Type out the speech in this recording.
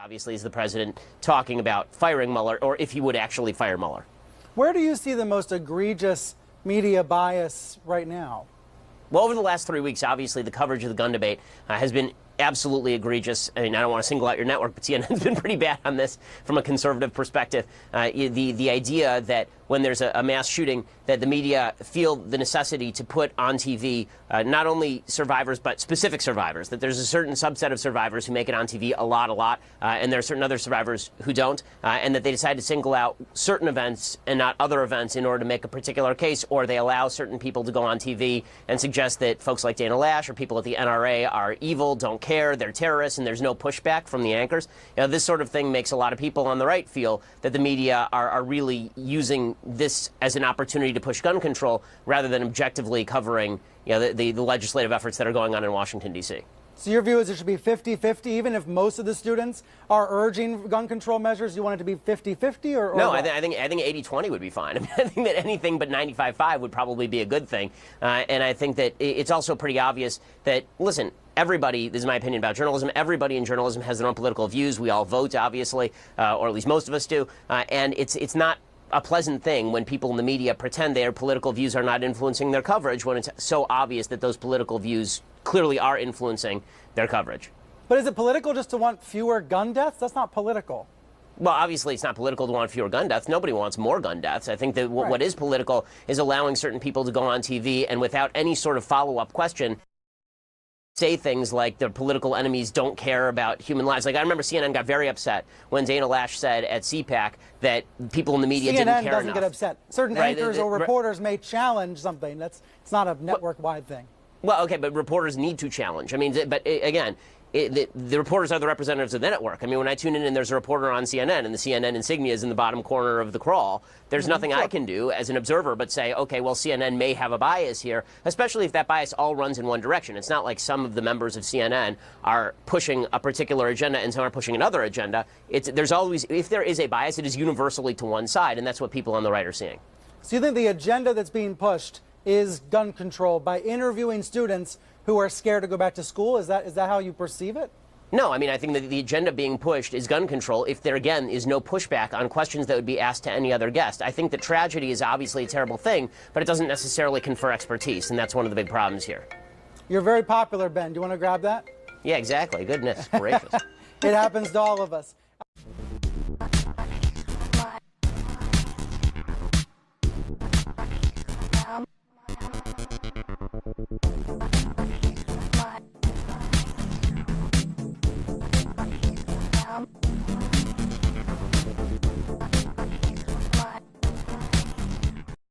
Obviously, is the president talking about firing Mueller, or if he would actually fire Mueller. Where do you see the most egregious media bias right now? Well, over the last 3 weeks, obviously, the coverage of the gun debate has been absolutely egregious. I mean, I don't want to single out your network, but CNN's been pretty bad on this from a conservative perspective. The idea that when there's a mass shooting, that the media feel the necessity to put on TV not only survivors, but specific survivors, that there's a certain subset of survivors who make it on TV a lot, and there are certain other survivors who don't, and that they decide to single out certain events and not other events in order to make a particular case, or they allow certain people to go on TV and suggest that folks like Dana Lash or people at the NRA are evil, don't care, they're terrorists, and there's no pushback from the anchors. You know, this sort of thing makes a lot of people on the right feel that the media are really using this as an opportunity to push gun control rather than objectively covering, you know, the legislative efforts that are going on in Washington, D.C. So your view is it should be 50-50, even if most of the students are urging gun control measures? You want it to be 50-50 or no, what? I think 80-20 would be fine. I mean, I think that anything but 95-5 would probably be a good thing. And I think that it's also pretty obvious that, listen, everybody, this is my opinion about journalism, everybody in journalism has their own political views. We all vote, obviously, or at least most of us do. And it's not a pleasant thing when people in the media pretend their political views are not influencing their coverage when it's so obvious that those political views clearly are influencing their coverage. But is it political just to want fewer gun deaths? That's not political. Well, obviously, it's not political to want fewer gun deaths. Nobody wants more gun deaths. I think that what is political is allowing certain people to go on TV and without any sort of follow-up question say things like their political enemies don't care about human lives. Like, I remember CNN got very upset when Dana Lash said at CPAC that people in the media didn't care enough. CNN doesn't get upset. Certain anchors or reporters may challenge something. It's not a network-wide thing. Well, okay, but reporters need to challenge. I mean, but again, the reporters are the representatives of the network. I mean, when I tune in and there's a reporter on CNN and the CNN insignia is in the bottom corner of the crawl, there's nothing I can do as an observer but say, okay, well, CNN may have a bias here, especially if that bias all runs in one direction. It's not like some of the members of CNN are pushing a particular agenda and some are pushing another agenda. There's always, if there is a bias, it is universally to one side, and that's what people on the right are seeing. So you think the agenda that's being pushed is gun control by interviewing students who are scared to go back to school? Is that how you perceive it? No, I mean, I think that the agenda being pushed is gun control if there, again, is no pushback on questions that would be asked to any other guest. I think that tragedy is obviously a terrible thing, but it doesn't necessarily confer expertise, and that's one of the big problems here. You're very popular, Ben. Do you want to grab that? Yeah, exactly. Goodness gracious. It happens to all of us.